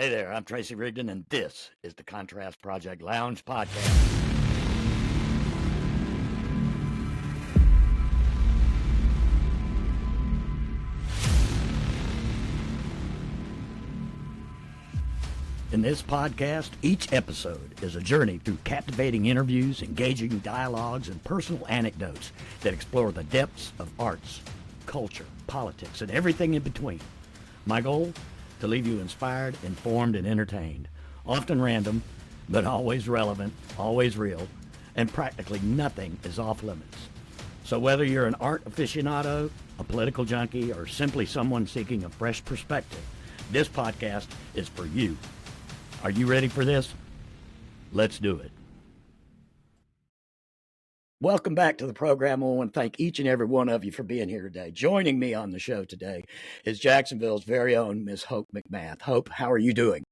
Hey there, I'm Tracy Rigdon, and this is the Contrast Project Lounge podcast. In this podcast, each episode is a journey through captivating interviews, engaging dialogues, and personal anecdotes that explore the depths of arts, culture, politics, and everything in between. My goal? To leave you inspired, informed, and entertained. Often random, but always relevant, always real, and practically nothing is off limits. So whether you're an art aficionado, a political junkie, or simply someone seeking a fresh perspective, this podcast is for you. Are you ready for this? Let's do it. Welcome back to the program. I want to thank each and every one of you for being here today. Joining me on the show today is Jacksonville's very own Miss Hope McMath. Hope, how are you doing?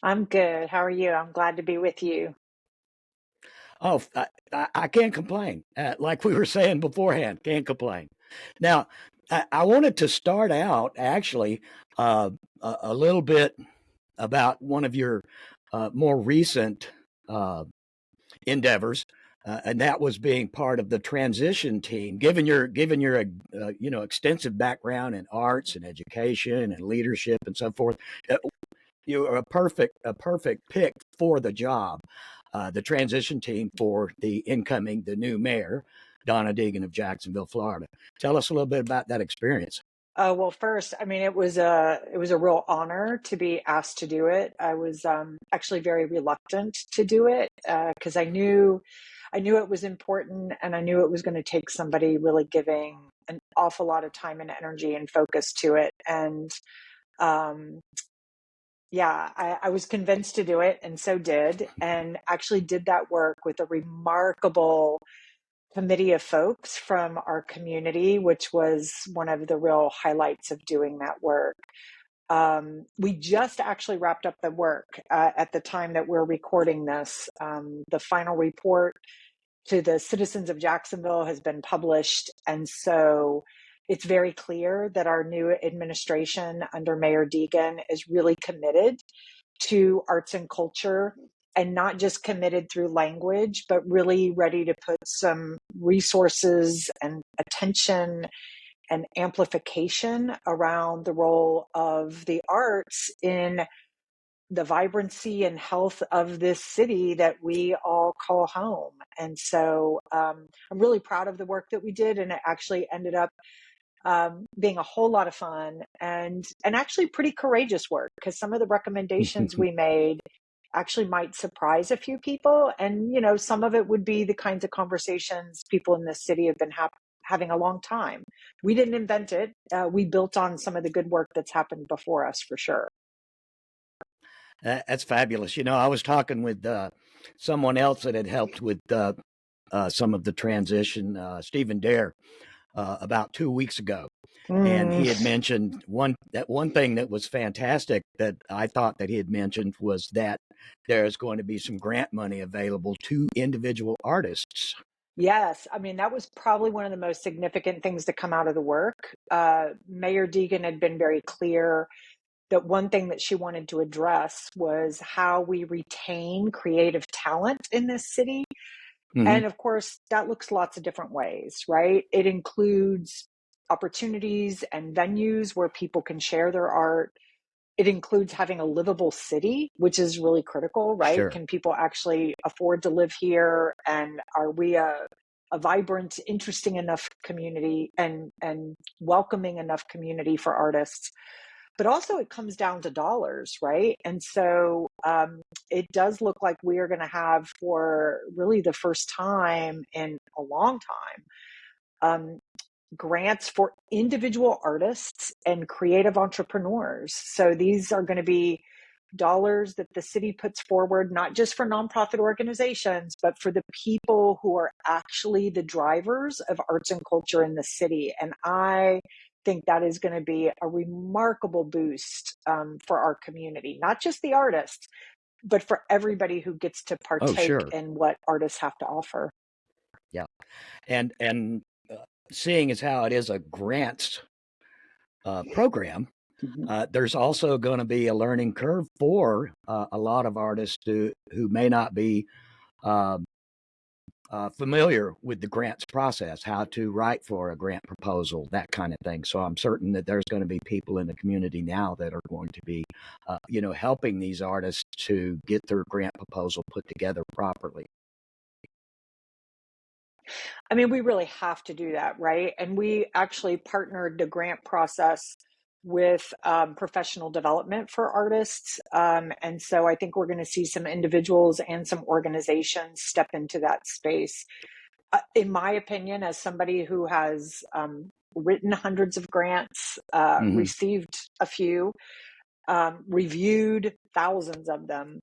I'm good. How are you? I'm glad to be with you. Oh, I can't complain. Like we were saying beforehand, can't complain. Now, I wanted to start out actually a little bit about one of your more recent endeavors. And that was being part of the transition team. Given your extensive background in arts and education and leadership and so forth, you're a perfect pick for the job. The transition team for the new mayor, Donna Deegan of Jacksonville, Florida. Tell us a little bit about that experience. Well, first, I mean, it was a real honor to be asked to do it. I was actually very reluctant to do it because I knew it was important, and I knew it was going to take somebody really giving an awful lot of time and energy and focus to it. And I was convinced to do it, and so did, and actually did that work with a remarkable committee of folks from our community, which was one of the real highlights of doing that work. We just actually wrapped up the work at the time that we're recording this. The final report to the citizens of Jacksonville has been published. And so it's very clear that our new administration under Mayor Deegan is really committed to arts and culture, and not just committed through language, but really ready to put some resources and attention and amplification around the role of the arts in the vibrancy and health of this city that we all call home. And so I'm really proud of the work that we did, and it actually ended up being a whole lot of fun and actually pretty courageous work, because some of the recommendations we made actually might surprise a few people. And, some of it would be the kinds of conversations people in this city have been having a long time. We didn't invent it. We built on some of the good work that's happened before us, for sure. That's fabulous. I was talking with someone else that had helped with some of the transition, Stephen Dare, about 2 weeks ago. And he had mentioned one thing that was fantastic that I thought that he had mentioned was that there's going to be some grant money available to individual artists. Yes. I mean, that was probably one of the most significant things to come out of the work. Mayor Deegan had been very clear that one thing that she wanted to address was how we retain creative talent in this city. Mm-hmm. And of course, that looks lots of different ways, right? It includes opportunities and venues where people can share their art. It includes having a livable city, which is really critical, right? Sure. Can people actually afford to live here? And are we a vibrant, interesting enough community and welcoming enough community for artists? But also it comes down to dollars, right? And so it does look like we are going to have, for really the first time in a long time, grants for individual artists and creative entrepreneurs. So these are going to be dollars that the city puts forward, not just for nonprofit organizations, but for the people who are actually the drivers of arts and culture in the city. And I think that is going to be a remarkable boost for our community, not just the artists, but for everybody who gets to partake in what artists have to offer. Yeah. And seeing as how it is a grants program, There's also going to be a learning curve for a lot of artists who may not be uh, familiar with the grants process, how to write for a grant proposal, that kind of thing. So I'm certain that there's going to be people in the community now that are going to be, helping these artists to get their grant proposal put together properly. I mean, we really have to do that, right? And we actually partnered the grant process with professional development for artists. And so I think we're going to see some individuals and some organizations step into that space. In my opinion, as somebody who has written hundreds of grants, Mm-hmm. received a few, reviewed thousands of them,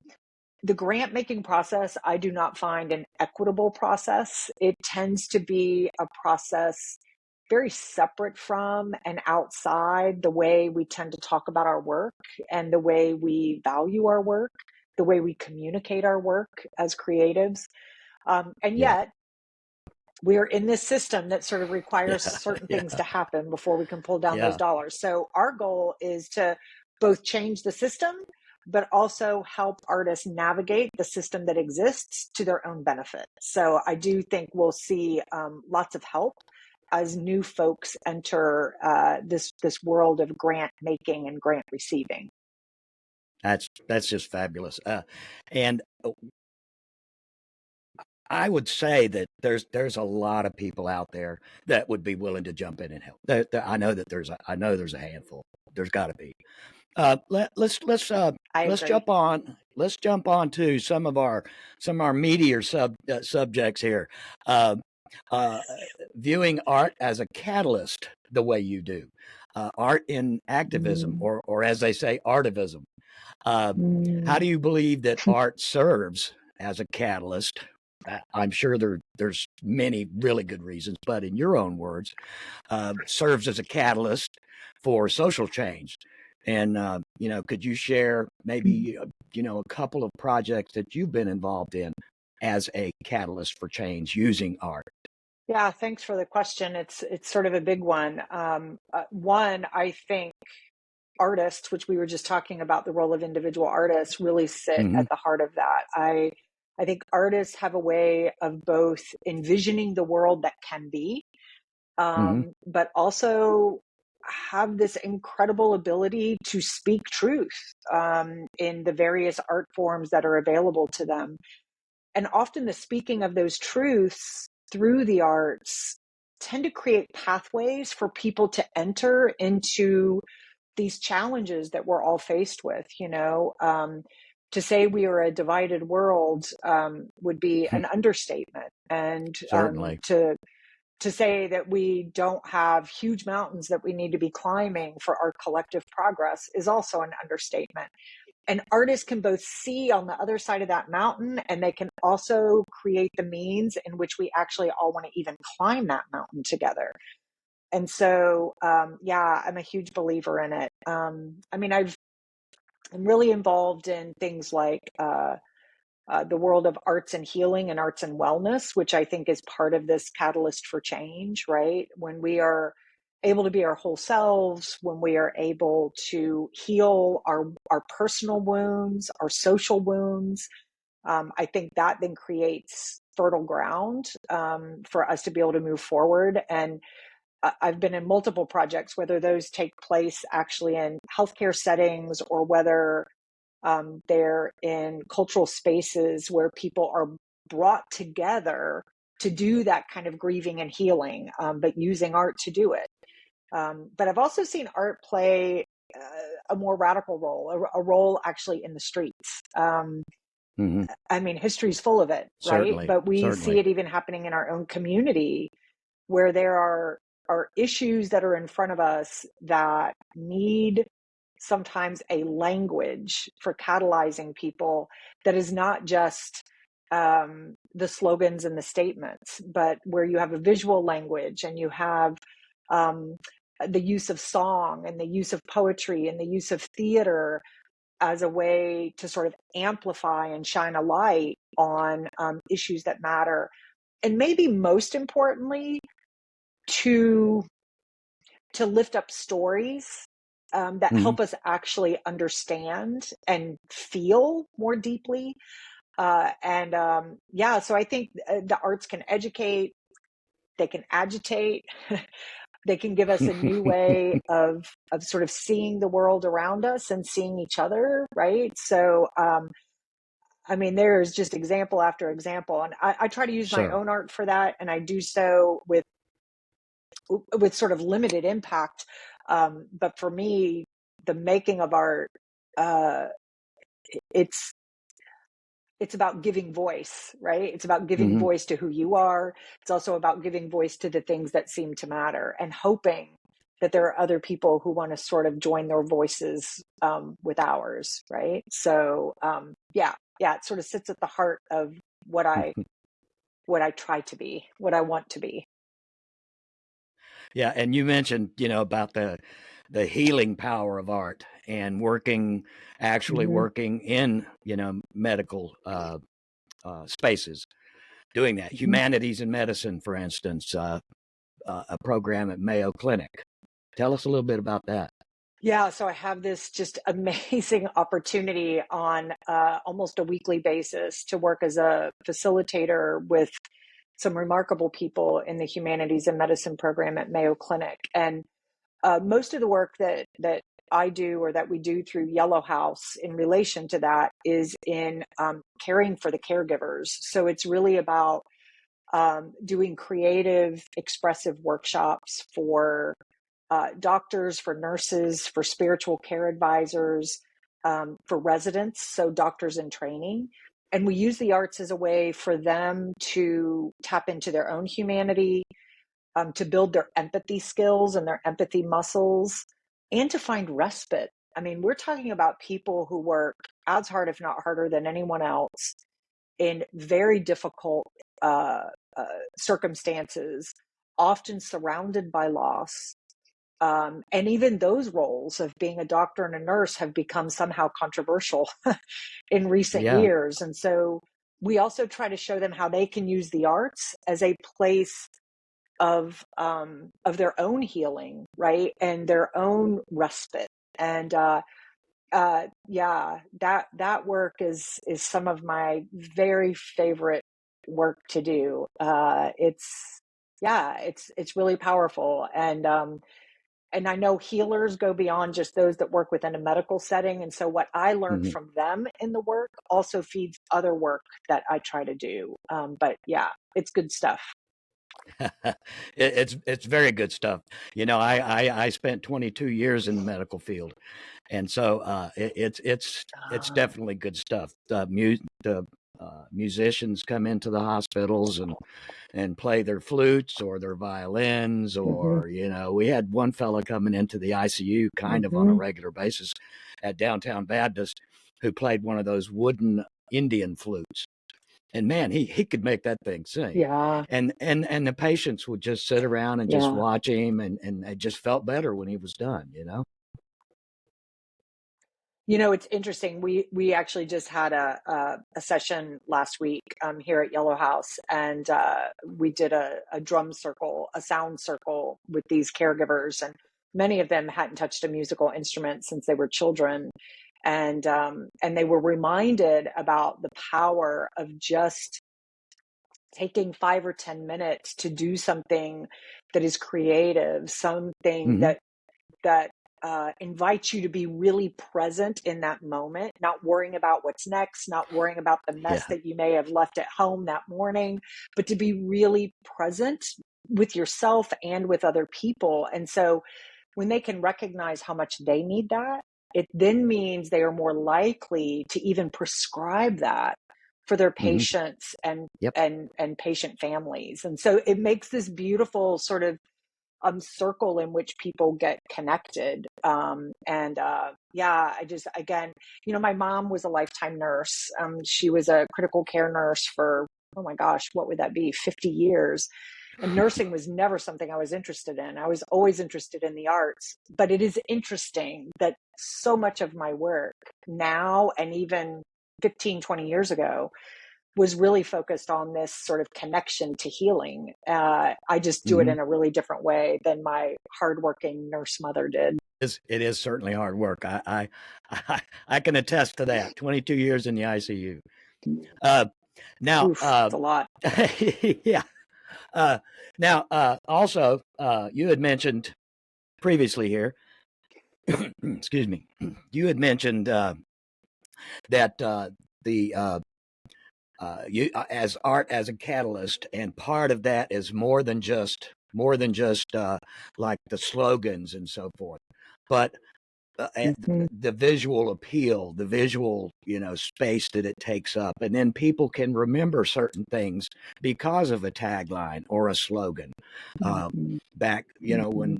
the grant making process, I do not find an equitable process. It tends to be a process very separate from and outside the way we tend to talk about our work and the way we value our work, the way we communicate our work as creatives. And Yeah. yet, we're in this system that sort of requires Yeah. certain things Yeah. to happen before we can pull down those Yeah. dollars. So our goal is to both change the system, but also help artists navigate the system that exists to their own benefit. So I do think we'll see lots of help as new folks enter this world of grant making and grant receiving. That's just fabulous. And I would say that there's a lot of people out there that would be willing to jump in and help. I know that there's a handful. There's got to be. I Let's agree. jump on to some of our meatier subjects here. Uh, uh, Viewing art as a catalyst, the way you do, art in activism, Mm, or as they say, artivism. Uh, how mm. do you believe that art serves as a catalyst? I'm sure there's many really good reasons, but in your own words, serves as a catalyst for social change. And could you share maybe a couple of projects that you've been involved in as a catalyst for change using art? Yeah, thanks for the question. It's sort of a big one. One, I think artists, which we were just talking about, the role of individual artists, really sit Mm-hmm. at the heart of that. I think artists have a way of both envisioning the world that can be, Mm-hmm. but also have this incredible ability to speak truth in the various art forms that are available to them. And often the speaking of those truths through the arts tend to create pathways for people to enter into these challenges that we're all faced with. To say we are a divided world would be an understatement, and Certainly. to say that we don't have huge mountains that we need to be climbing for our collective progress is also an understatement. And artists can both see on the other side of that mountain, and they can also create the means in which we actually all want to even climb that mountain together. And so, yeah, I'm a huge believer in it. I mean, I'm really involved in things like the world of arts and healing and arts and wellness, which I think is part of this catalyst for change, right? When we are able to be our whole selves, when we are able to heal our personal wounds, our social wounds, I think that then creates fertile ground for us to be able to move forward. And I've been in multiple projects, whether those take place actually in healthcare settings or whether they're in cultural spaces where people are brought together to do that kind of grieving and healing, but using art to do it. But I've also seen art play a more radical role, a role actually in the streets. Mm-hmm. I mean, history's full of it, right? Certainly. But we see Certainly. it even happening in our own community where there are issues that are in front of us that need sometimes a language for catalyzing people that is not just the slogans and the statements, but where you have a visual language and you have um, the use of song and the use of poetry and the use of theater as a way to sort of amplify and shine a light on issues that matter. And maybe most importantly, to lift up stories that help us actually understand and feel more deeply. So I think the arts can educate, they can agitate, they can give us a new way of sort of seeing the world around us and seeing each other, right? So, I mean, there's just example after example, and I try to use my Sure. own art for that, and I do so with sort of limited impact. But for me, the making of art, uh, it's about giving voice, right? It's about giving Hmm. voice to who you are. It's also about giving voice to the things that seem to matter, and hoping that there are other people who want to sort of join their voices with ours, right? So it sort of sits at the heart of what I try to be, what I want to be. Yeah, and you mentioned, about the healing power of art and actually Mm-hmm. working in, medical spaces, doing that. Mm-hmm. Humanities in medicine, for instance, a program at Mayo Clinic. Tell us a little bit about that. Yeah, so I have this just amazing opportunity on almost a weekly basis to work as a facilitator with some remarkable people in the humanities and medicine program at Mayo Clinic. And most of the work that I do, or that we do through Yellow House in relation to that, is in caring for the caregivers. So it's really about doing creative, expressive workshops for doctors, for nurses, for spiritual care advisors, for residents, so doctors in training. And we use the arts as a way for them to tap into their own humanity, to build their empathy skills and their empathy muscles, and to find respite. I mean, we're talking about people who work as hard, if not harder, than anyone else in very difficult uh, uh, circumstances, often surrounded by loss. And even those roles of being a doctor and a nurse have become somehow controversial in recent Yeah. years. And so we also try to show them how they can use the arts as a place of their own healing, right, and their own respite. And that work is some of my very favorite work to do. It's really powerful, and I know healers go beyond just those that work within a medical setting. And so what I learned Hmm. from them in the work also feeds other work that I try to do. But yeah, it's good stuff. It's very good stuff. I spent 22 years in the medical field, and so it's Uh, definitely good stuff. The musicians come into the hospitals and play their flutes or their violins, mhm, or we had one fella coming into the ICU kind of on a mhm. regular basis at Downtown Baptist who played one of those wooden Indian flutes, and man, he could make that thing sing. Yeah, And the patients would just sit around and just yeah. watch him, and they just felt better when he was done. It's interesting. We actually just had a session last week here at Yellow House, and we did a drum circle, a sound circle with these caregivers, and many of them hadn't touched a musical instrument since they were children, and they were reminded about the power of just taking 5 or 10 minutes to do something that is creative, something Hmm. that invites you to be really present in that moment, not worrying about what's next, not worrying about the mess Yeah. that you may have left at home that morning, but to be really present with yourself and with other people. And so when they can recognize how much they need that, it then means they are more likely to even prescribe that for their Hmm. patients and Yep. patient families. And so it makes this beautiful sort of circle in which people get connected. I just, again, my mom was a lifetime nurse. She was a critical care nurse for, oh my gosh, what would that be? 50 years. And nursing was never something I was interested in. I was always interested in the arts. But it is interesting that so much of my work now, and even 15, 20 years ago, was really focused on this sort of connection to healing. I just do it Hmm. in a really different way than my hardworking nurse mother did. It is certainly hard work. I can attest to that. 22 years in the ICU. Uh, now, Oof, it's a lot. yeah. Now, also, you had mentioned previously here, excuse me, you had mentioned that the you as art as a catalyst, and part of that is more than just like the slogans and so forth, but Mhm. the visual appeal, the visual, space that it takes up. And then people can remember certain things because of a tagline or a slogan. Uh, Mhm. Back, Mhm. when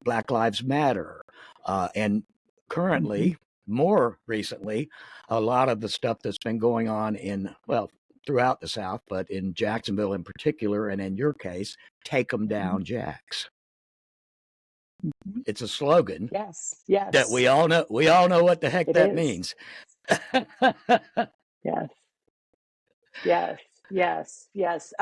Black Lives Matter, and Mhm. currently, more recently, a lot of the stuff that's been going on well, throughout the South, but in Jacksonville in particular, and in your case, take 'em down, Jacks. Mhm. It's a slogan Yes, that yes, we all know what the heck it that is. means. Yes, yes, yes, yes.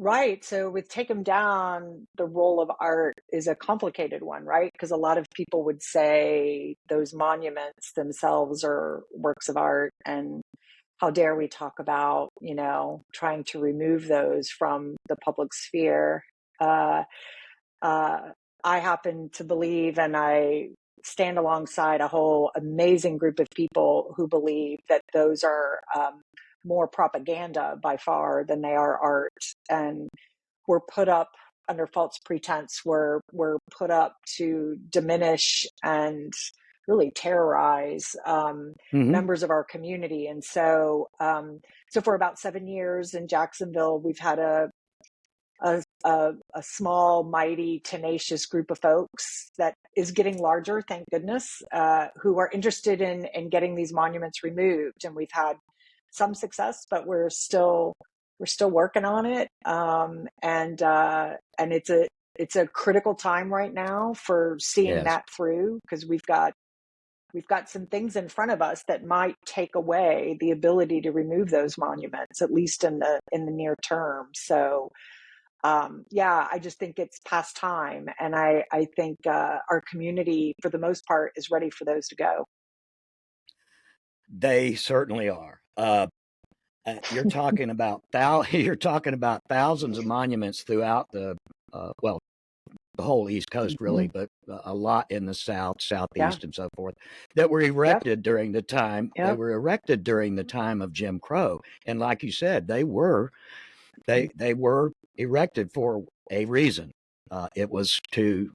Right. So with Take 'em Down, the role of art is a complicated one, right? Because a lot of people would say those monuments themselves are works of art, and how dare we talk about, trying to remove those from the public sphere. Uh, uh, I happen to believe, and I stand alongside a whole amazing group of people who believe that those are more propaganda by far than they are art, and were put up under false pretense, were put up to diminish and really terrorize Hmm. members of our community. And so for about 7 years in Jacksonville, we've had a small, mighty, tenacious group of folks that is getting larger, thank goodness, who are interested in getting these monuments removed. And we've had some success, but we're still working on it. And it's a critical time right now for seeing Yes. that through, because we've got some things in front of us that might take away the ability to remove those monuments, at least in the near term. So yeah, I just think it's past time. And I think our community, for the most part, is ready for those to go. They certainly are. You're talking about you're talking about thousands of monuments throughout well, the whole East Coast, Hmm. really, but a lot in the South, Yeah. Southeast, and so forth, that were Yep. erected during the time Yep. of Jim Crow. And like you said, they were erected for a reason. It was to,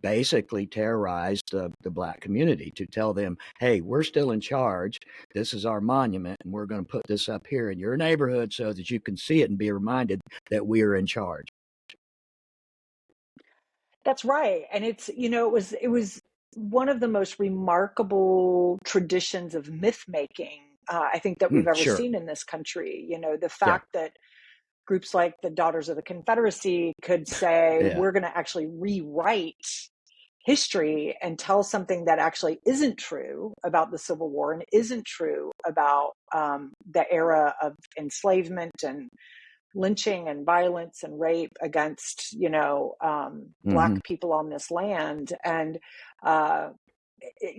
basically terrorize the black community, to tell them, hey, we're still in charge. This is our monument, and we're going to put this up here in your neighborhood so that you can see it and be reminded that we are in charge. That's right. And it was one of the most remarkable traditions of myth making, I think, that we've ever Sure. seen in this country. The Yeah. fact that groups like the Daughters of the Confederacy could say, Yeah. we're going to actually rewrite history and tell something that actually isn't true about the Civil War and isn't true about the era of enslavement and lynching and violence and rape against Hmm. black people on this land. And uh,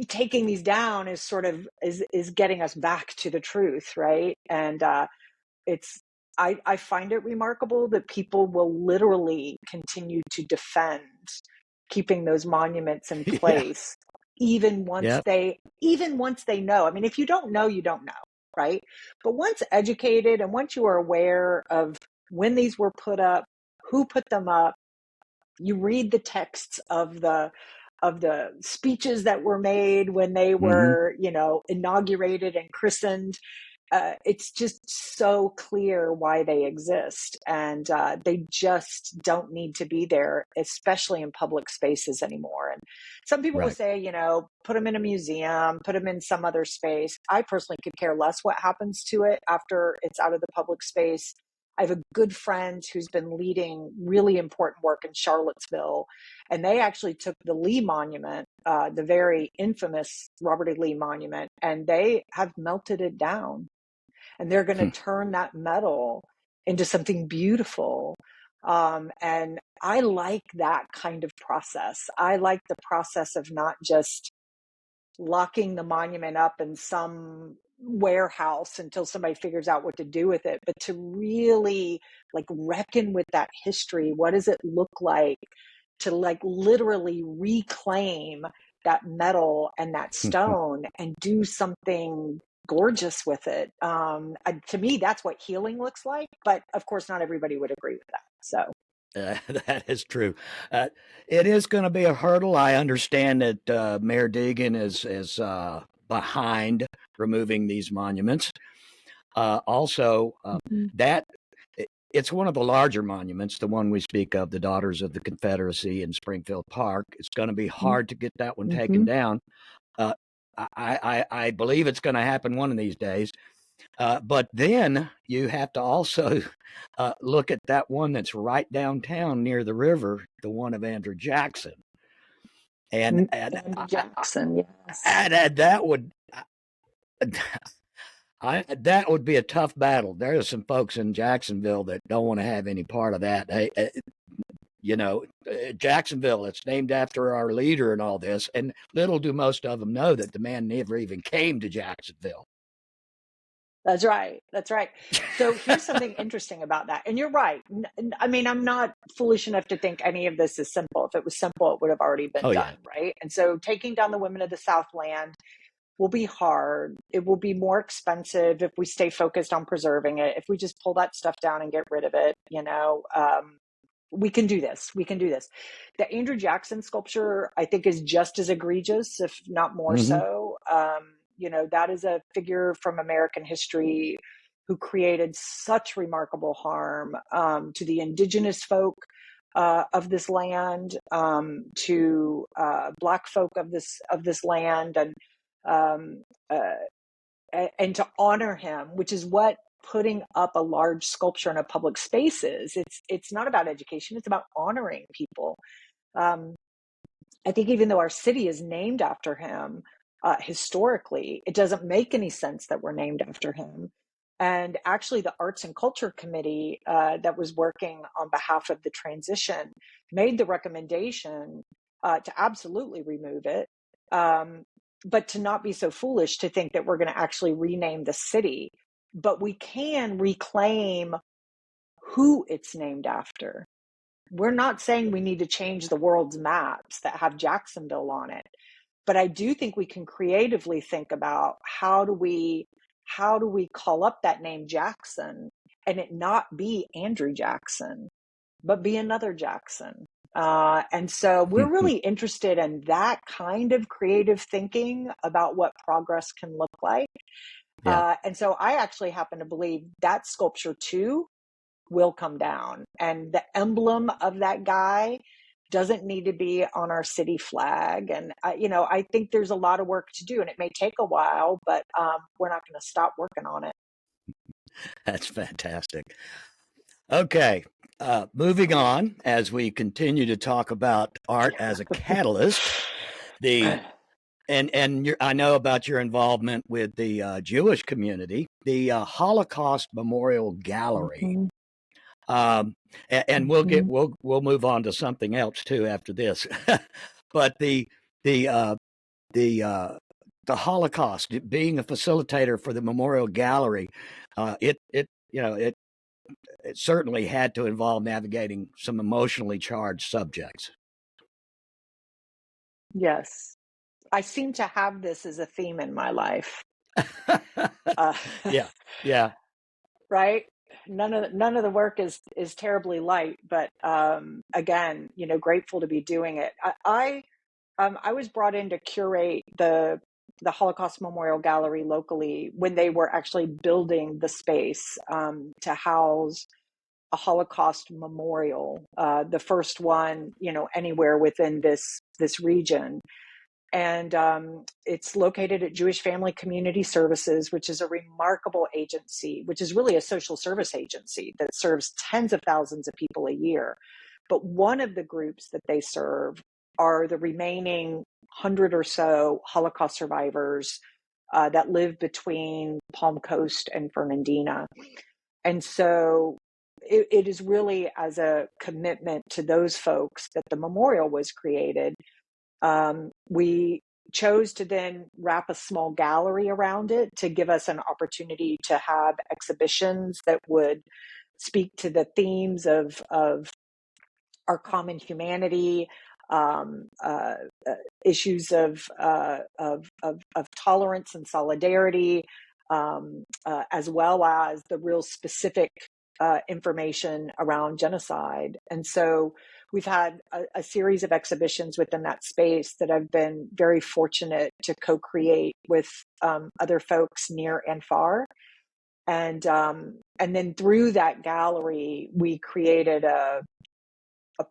taking these down is sort of is getting us back to the truth, right? And it's I find it remarkable that people will literally continue to defend keeping those monuments in Yeah. place, even once Yeah. they know. I mean, if you don't know, you don't know, right? But once educated and once you are aware of when these were put up, who put them up, you read the texts of the speeches that were made when they Hmm. were, inaugurated and christened. It's just so clear why they exist, and they just don't need to be there, especially in public spaces anymore. And some people will Right. say, put them in a museum, put them in some other space. I personally could care less what happens to it after it's out of the public space. I have a good friend who's been leading really important work in Charlottesville, and they actually took the Lee Monument, the very infamous Robert E. Lee Monument, and they have melted it down, and they're going to turn that metal into something beautiful. And I like that kind of process. I like the process of not just locking the monument up in some warehouse until somebody figures out what to do with it, but to really like reckon with that history. What does it look like to like literally reclaim that metal and that stone and do something gorgeous with it? To me, that's what healing looks like. But of course, not everybody would agree with that. So that is true. It is going to be a hurdle. I understand that Mayor Deegan is behind removing these monuments. Also, that it's one of the larger monuments, the one we speak of, the Daughters of the Confederacy in Springfield Park. It's going to be hard to get that one taken down. I believe it's going to happen one of these days. But then you have to also look at that one that's right downtown near the river, the one of Andrew Jackson. And Andrew Jackson, yes. And that would that would be a tough battle. There are some folks in Jacksonville that don't want to have any part of that. Hey, Jacksonville, it's named after our leader and all this. And little do most of them know that the man never even came to Jacksonville. That's right. That's right. So here's something interesting about that. And you're right. I mean, I'm not foolish enough to think any of this is simple. If it was simple, it would have already been done, right? And so taking down the women of the Southland will be hard. It will be more expensive if we stay focused on preserving it. If we just pull that stuff down and get rid of it, we can do this. We can do this. The Andrew Jackson sculpture, I think, is just as egregious, if not more so. That is a figure from American history who created such remarkable harm to the indigenous folk of this land, to Black folk of this land, and to honor him, which is what putting up a large sculpture in a public space is. It's not about education; it's about honoring people. I think even though our city is named after him, historically, it doesn't make any sense that we're named after him. And actually, the Arts and Culture Committee that was working on behalf of the transition made the recommendation to absolutely remove it, but to not be so foolish to think that we're going to actually rename the city. But we can reclaim who it's named after. We're not saying we need to change the world's maps that have Jacksonville on it. But I do think we can creatively think about how do we call up that name Jackson and it not be Andrew Jackson, but be another Jackson. And so we're really interested in that kind of creative thinking about what progress can look like. And so I actually happen to believe that sculpture too will come down. And the emblem of that guy doesn't need to be on our city flag. And, I think there's a lot of work to do, and it may take a while, but we're not going to stop working on it. That's fantastic. Okay. Moving on, as we continue to talk about art as a catalyst, I know about your involvement with the Jewish community, the Holocaust Memorial Gallery. And we'll move on to something else too after this. But the Holocaust, being a facilitator for the Memorial Gallery, it certainly had to involve navigating some emotionally charged subjects. Yes. I seem to have this as a theme in my life. Yeah. Right. None of the work is terribly light, but again, grateful to be doing it. I was brought in to curate the Holocaust Memorial Gallery locally when they were actually building the space to house a Holocaust memorial, the first one, anywhere within this region. And it's located at Jewish Family Community Services, which is a remarkable agency, which is really a social service agency that serves tens of thousands of people a year. But one of the groups that they serve are the remaining 100 or so Holocaust survivors that live between Palm Coast and Fernandina. And so it is really as a commitment to those folks that the memorial was created. We chose to then wrap a small gallery around it to give us an opportunity to have exhibitions that would speak to the themes of our common humanity, issues of tolerance and solidarity, as well as the real specific information around genocide. And so we've had a series of exhibitions within that space that I've been very fortunate to co-create with other folks near and far. And then through that gallery, we created a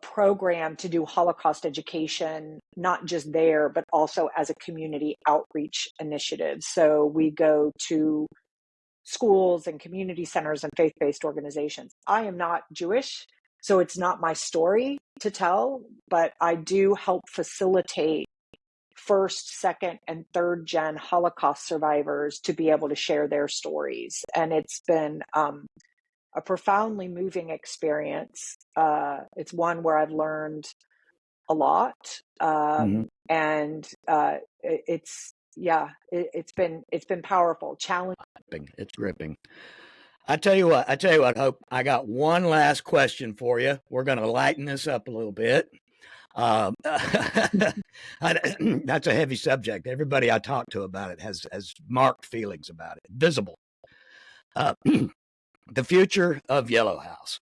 program to do Holocaust education, not just there, but also as a community outreach initiative. So we go to schools and community centers and faith-based organizations. I am not Jewish, so it's not my story to tell, but I do help facilitate first, second, and third gen Holocaust survivors to be able to share their stories. And it's been a profoundly moving experience. It's one where I've learned a lot, and it's been powerful, challenging. It's gripping. I tell you what, Hope. I got one last question for you. We're going to lighten this up a little bit. That's a heavy subject. Everybody I talk to about it has marked feelings about it, visible. The future of Yellow House.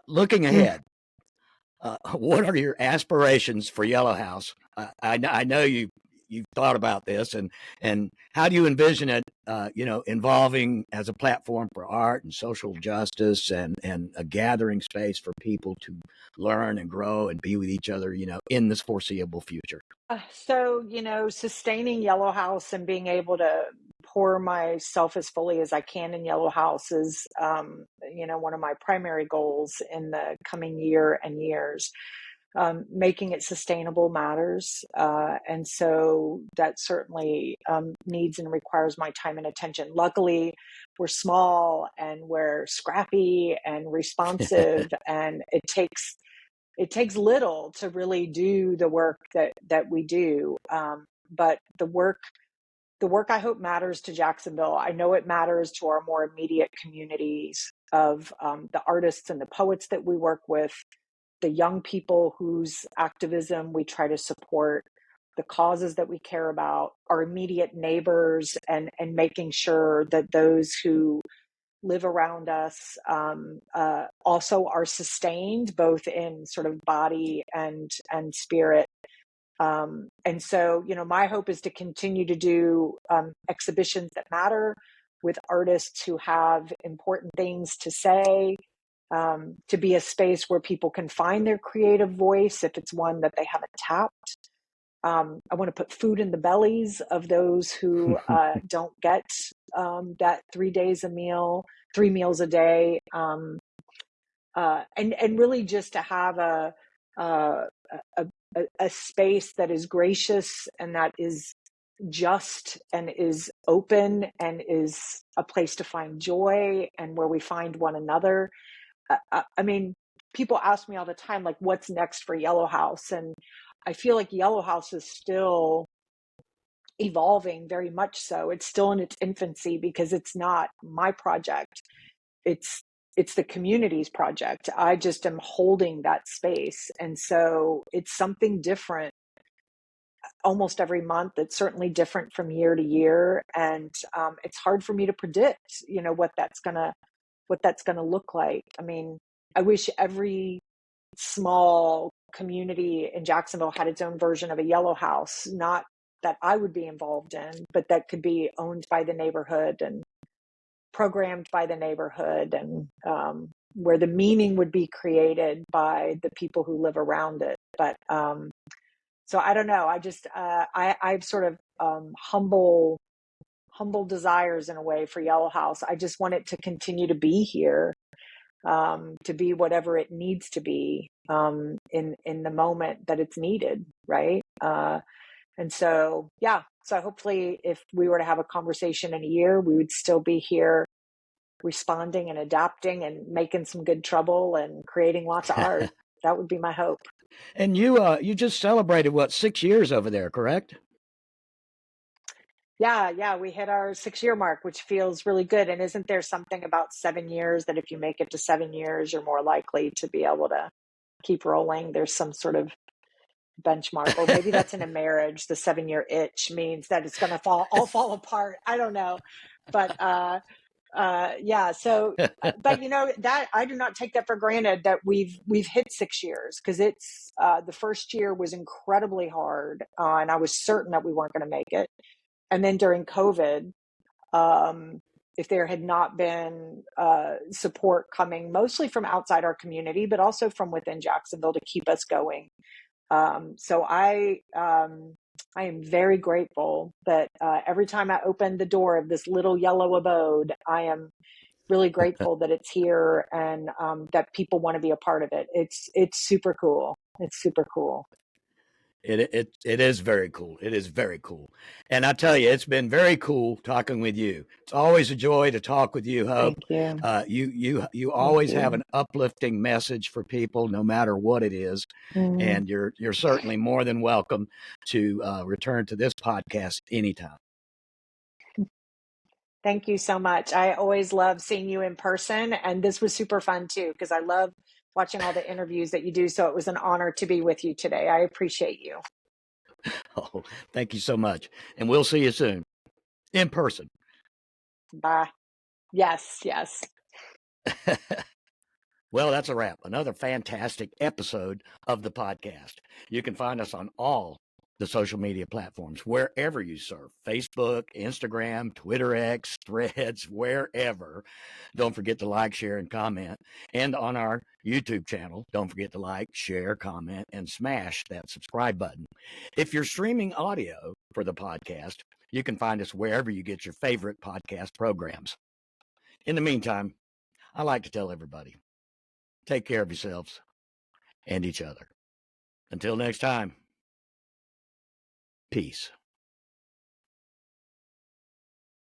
Looking ahead, what are your aspirations for Yellow House? I know you've thought about this, and how do you envision it, involving as a platform for art and social justice and a gathering space for people to learn and grow and be with each other, in this foreseeable future? So, sustaining Yellow House and being able to pour myself as fully as I can in Yellow House is, one of my primary goals in the coming year and years. Making it sustainable matters. And so that certainly needs and requires my time and attention. Luckily, we're small and we're scrappy and responsive, and it takes little to really do the work that we do. But the work I hope matters to Jacksonville. I know it matters to our more immediate communities of the artists and the poets that we work with, the young people whose activism we try to support, the causes that we care about, our immediate neighbors, and making sure that those who live around us also are sustained both in sort of body and spirit. And so, my hope is to continue to do exhibitions that matter with artists who have important things to say, to be a space where people can find their creative voice if it's one that they haven't tapped. I want to put food in the bellies of those who don't get that 3 meals a day, and really just to have a space that is gracious and that is just and is open and is a place to find joy and where we find one another. I mean, people ask me all the time, like, what's next for Yellow House? And I feel like Yellow House is still evolving, very much so. It's still in its infancy because it's not my project. It's the community's project. I just am holding that space. And so it's something different almost every month. It's certainly different from year to year. And it's hard for me to predict, what that's gonna look like. I mean, I wish every small community in Jacksonville had its own version of a Yellow House, not that I would be involved in, but that could be owned by the neighborhood and programmed by the neighborhood, and where the meaning would be created by the people who live around it. But so I don't know. I just I've sort of humble desires in a way for Yellow House. I just want it to continue to be here, to be whatever it needs to be in the moment that it's needed, right? And so, yeah. So hopefully, if we were to have a conversation in a year, we would still be here responding and adapting and making some good trouble and creating lots of art. That would be my hope. And you just celebrated, what, 6 years over there, correct? Yeah, we hit our 6-year mark, which feels really good. And isn't there something about 7 years that if you make it to 7 years, you're more likely to be able to keep rolling? There's some sort of benchmark, or maybe that's in a marriage. The 7-year itch means that it's going to all fall apart. I don't know, but yeah. So, but that I do not take that for granted that we've hit 6 years, because it's the first year was incredibly hard, and I was certain that we weren't going to make it. And then during COVID, if there had not been support coming mostly from outside our community, but also from within Jacksonville to keep us going. So I am very grateful that every time I open the door of this little yellow abode, I am really grateful that it's here, and that people want to be a part of it. It's super cool. It's super cool. It is very cool. It is very cool. And I tell you, it's been very cool talking with you. It's always a joy to talk with you, Hope. Thank you. You always have an uplifting message for people, no matter what it is. And you're certainly more than welcome to return to this podcast anytime. Thank you so much. I always love seeing you in person, and this was super fun too, because I love watching all the interviews that you do. So it was an honor to be with you today. I appreciate you. Oh, thank you so much. And we'll see you soon in person. Bye. Yes. Well, that's a wrap. Another fantastic episode of the podcast. You can find us on all the social media platforms, wherever you surf: Facebook, Instagram, Twitter, X, Threads, wherever. Don't forget to like, share, and comment. And on our YouTube channel, don't forget to like, share, comment, and smash that subscribe button. If you're streaming audio for the podcast, you can find us wherever you get your favorite podcast programs. In the meantime, I like to tell everybody, take care of yourselves and each other. Until next time, peace.